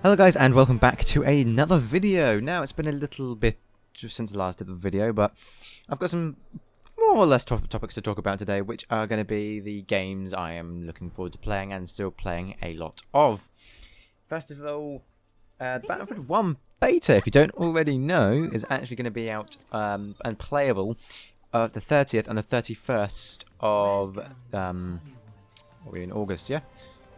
Hello guys, and welcome back to another video. Now, it's been a little bit since the last video, but I've got some more or less topics to talk about today, which are going to be the games I am looking forward to playing and still playing a lot of. First of all, Battlefield 1 Beta, if you don't already know, is actually going to be out and playable the 30th and the 31st of... are we in August, yeah?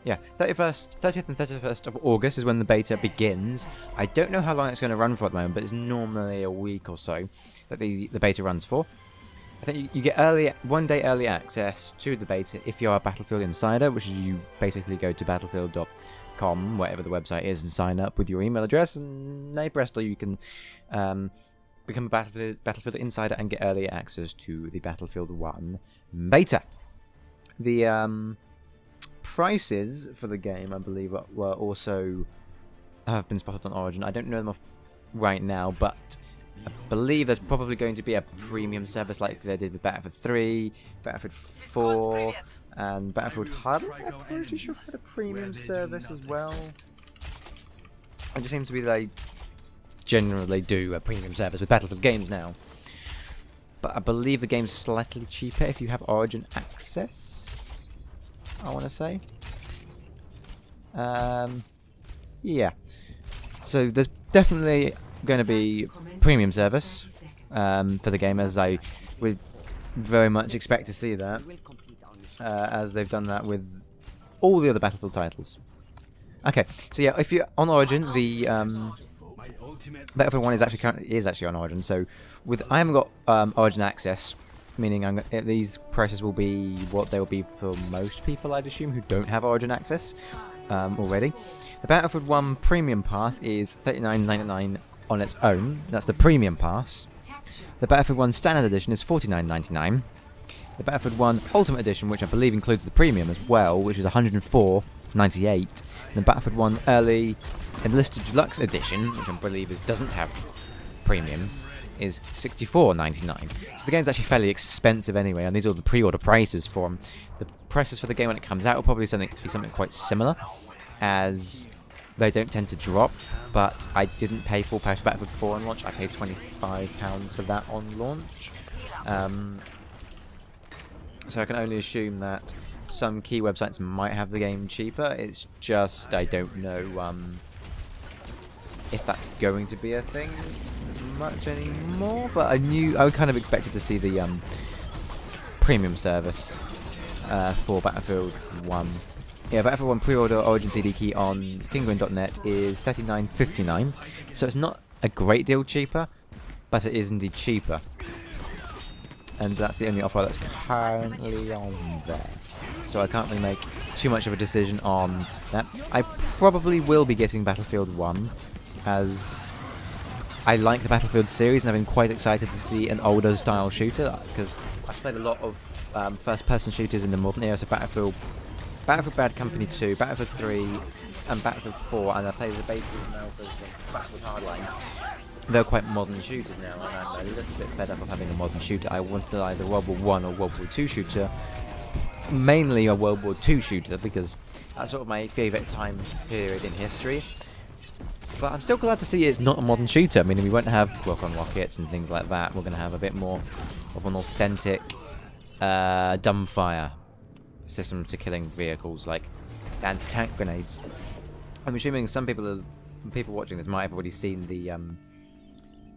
Yeah, 30th and 31st of August is when the beta begins. I don't know how long it's going to run for at the moment, but it's normally a week or so that the beta runs for. I think you get one day early access to the beta if you're a Battlefield Insider, which is you basically go to battlefield.com, whatever the website is, and sign up with your email address, and presto, you can become a Battlefield Insider and get early access to the Battlefield 1 beta. The prices for the game, I believe, were also have been spotted on Origin. I don't know them off right now, but I believe there's probably going to be a premium service like they did with Battlefield 3, Battlefield 4, and Battlefield Hard. I'm pretty sure had a premium service as well. It just seems to be they generally do a premium service with Battlefield games now. But I believe the game's slightly cheaper if you have Origin access, I want to say. Yeah. So there's definitely going to be premium service for the game, as I would very much expect to see that, as they've done that with all the other Battlefield titles. Okay, so yeah, if you're on Origin, the Battlefield 1 is actually on Origin. So I haven't got Origin access, meaning these prices will be what they will be for most people, I'd assume, who don't have Origin access already. The Battlefield 1 Premium Pass is $39.99 on its own. That's the Premium Pass. The Battlefield 1 Standard Edition is $49.99. The Battlefield 1 Ultimate Edition, which I believe includes the Premium as well, which is $104.98. And the Battlefield 1 Early Enlisted Deluxe Edition, which I believe doesn't have Premium, is $64.99. So the game's actually fairly expensive anyway, and these are the pre-order prices for them. The prices for the game when it comes out will probably be something quite similar, as they don't tend to drop. But I didn't pay full price for Battlefield 4 on launch. I paid £25 for that on launch. So I can only assume that some key websites might have the game cheaper. It's just I don't know if that's going to be a thing much anymore, but I kind of expected to see the premium service for Battlefield 1. Yeah, Battlefield 1 pre-order Origin CD key on kinguin.net is $39.59, so it's not a great deal cheaper, but it is indeed cheaper, and that's the only offer that's currently on there. So I can't really make too much of a decision on that. I probably will be getting Battlefield 1, as I like the Battlefield series, and I've been quite excited to see an older style shooter, because I've played a lot of first-person shooters in the modern era, so Battlefield Bad Company 2, Battlefield 3, and Battlefield 4, and I play the betas now for Battlefield Hardline. They're quite modern shooters now, and I'm a little bit fed up of having a modern shooter. I wanted either World War 1 or World War 2 shooter, mainly a World War 2 shooter, because that's sort of my favourite time period in history. But I'm still glad to see it's not a modern shooter. I mean, we won't have work on rockets and things like that. We're going to have a bit more of an authentic dumbfire system to killing vehicles, like anti-tank grenades. I'm assuming some people watching this might have already seen the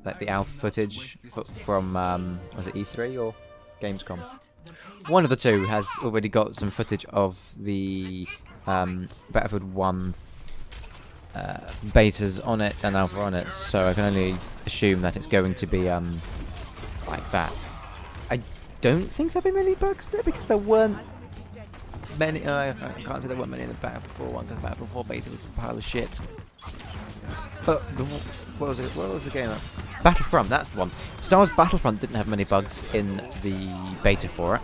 like the alpha footage from was it E3 or Gamescom? One of the two has already got some footage of the Battlefield 1 betas on it and alpha on it, so I can only assume that it's going to be like that. I don't think there'll be many bugs in it, because there weren't many. I can't say there weren't many in the Battlefield 4 one, because Battlefield 4 beta was a pile of shit. But what was it? What was the game? Battlefront, that's the one. Star Wars Battlefront didn't have many bugs in the beta for it.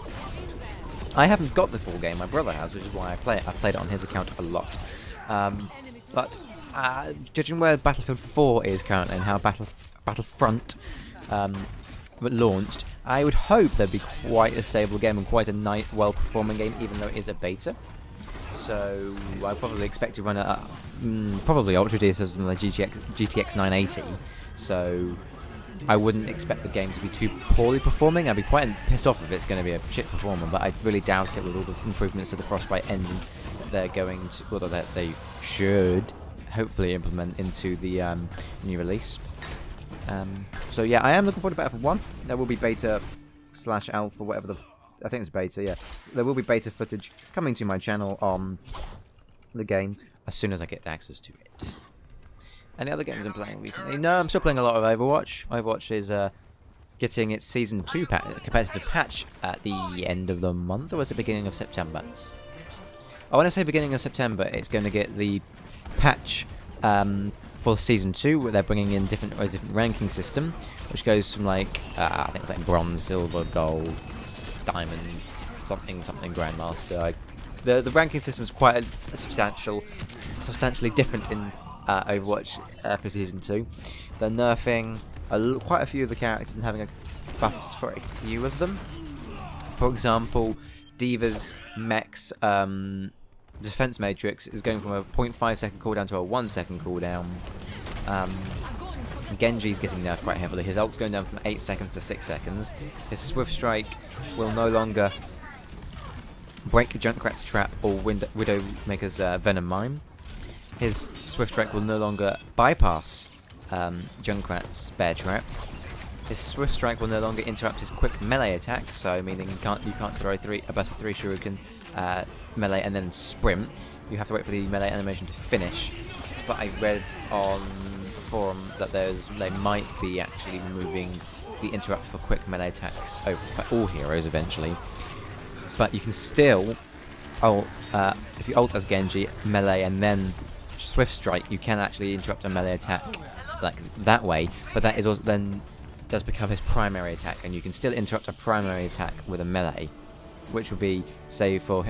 I haven't got the full game. My brother has, which is why I play it. I've played it on his account a lot. But judging where Battlefield 4 is currently and how Battlefront launched, I would hope there'd be quite a stable game and quite a nice, well-performing game, even though it is a beta. So I probably expect to run at probably ultra decent than the GTX 980, so I wouldn't expect the game to be too poorly performing. I'd be quite pissed off if it's going to be a shit performer, but I really doubt it with all the improvements to the Frostbite engine that they're going to, or that they should hopefully implement into the new release. So yeah, I am looking forward to Battlefield 1. There will be beta/alpha, whatever the... I think it's beta, yeah. There will be beta footage coming to my channel on the game as soon as I get access to it. Any other games I'm playing recently? No, I'm still playing a lot of Overwatch. Overwatch is getting its Season 2 competitive patch at the end of the month, or was it beginning of September? I want to say beginning of September. It's going to get the patch for Season 2, where they're bringing in a different ranking system, which goes from like, I think it's like bronze, silver, gold, diamond, something grandmaster. The ranking system is quite substantially different in Overwatch for Season 2. They're nerfing quite a few of the characters and having buffs for a few of them. For example, D.Va's mech's defense matrix is going from a 0.5 second cooldown to a 1 second cooldown. Genji's getting nerfed quite heavily. His ult's going down from 8 seconds to 6 seconds. His Swift Strike will no longer break Junkrat's trap or Widowmaker's Venom Mine. His Swift Strike will no longer bypass Junkrat's Bear Trap. His Swift Strike will no longer interrupt his quick melee attack, so meaning you can't throw a burst of 3 shuriken melee and then sprint. You have to wait for the melee animation to finish. But I read on the forum that they might be actually removing the interrupt for quick melee attacks for all heroes eventually. But you can still, if you ult as Genji, melee and then Swift Strike, you can actually interrupt a melee attack like that way. But that is also then does become his primary attack, and you can still interrupt a primary attack with a melee, which would be, say, for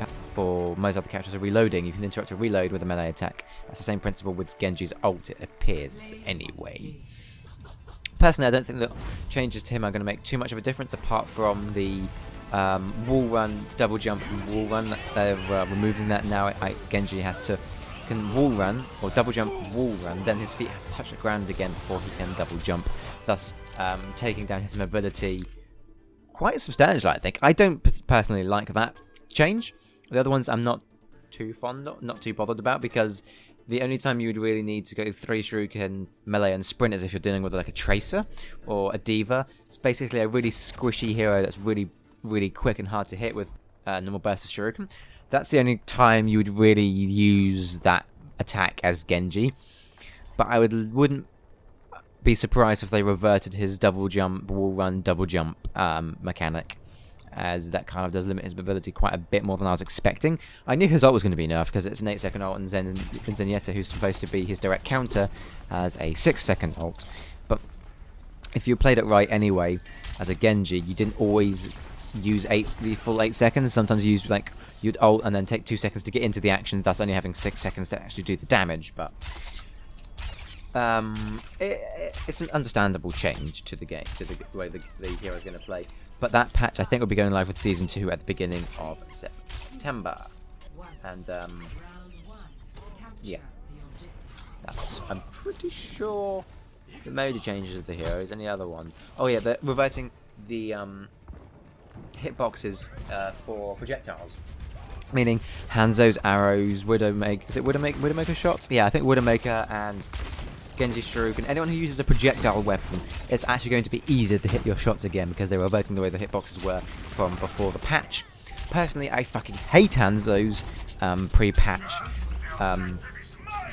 most other characters are reloading, you can interrupt a reload with a melee attack. That's the same principle with Genji's ult, it appears anyway. Personally, I don't think that changes to him are going to make too much of a difference, apart from the wall run, double jump, and wall run. They're removing that now. Genji can wall run, or double jump, wall run, then his feet have to touch the ground again before he can double jump, thus taking down his mobility quite substantial, I think. I don't personally like that change. The other ones I'm not too fond of, not too bothered about, because the only time you would really need to go 3 shuriken, melee and sprint is if you're dealing with like a Tracer or a D.Va. It's basically a really squishy hero that's really, really quick and hard to hit with normal burst of shuriken. That's the only time you would really use that attack as Genji. But I wouldn't be surprised if they reverted his double jump, wall run, double jump mechanic, as that kind of does limit his mobility quite a bit more than I was expecting. I knew his ult was going to be nerfed because it's an 8 second ult, and Zenyatta, who's supposed to be his direct counter, has a 6 second ult. But if you played it right anyway, as a Genji, you didn't always use the full 8 seconds. Sometimes you used you'd ult and then take 2 seconds to get into the action, thus only having 6 seconds to actually do the damage. But it's an understandable change to the game, to the way the hero is going to play. But that patch, I think, will be going live with Season 2 at the beginning of September. And, yeah. I'm pretty sure the major changes of the heroes. Any other ones? Oh, yeah, they're reverting the hitboxes for projectiles. Meaning Hanzo's arrows, Widowmaker... Is it Widowmaker shots? Yeah, I think Widowmaker and Genji Shuriken, anyone who uses a projectile weapon, it's actually going to be easier to hit your shots again because they're reverting the way the hitboxes were from before the patch. Personally, I fucking hate Hanzo's pre-patch,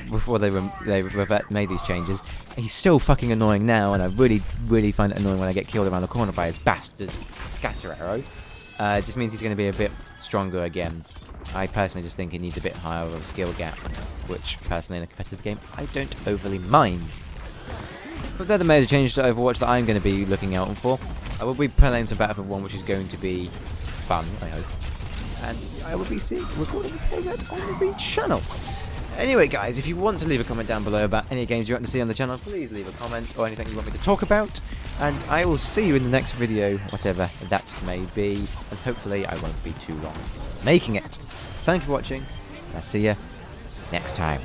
before they made these changes. He's still fucking annoying now, and I really, really find it annoying when I get killed around the corner by his bastard scatter arrow. It just means he's going to be a bit stronger again. I personally just think he needs a bit higher of a skill gap, which personally in a competitive game I don't overly mind. But they're the major changes to Overwatch that I'm going to be looking out for. I will be playing some Battlefield 1, which is going to be fun, I hope. And I will be recording and playing that on the channel. Anyway, guys, if you want to leave a comment down below about any games you want to see on the channel, please leave a comment, or anything you want me to talk about. And I will see you in the next video, whatever that may be. And hopefully I won't be too long making it. Thank you for watching, and I'll see you next time.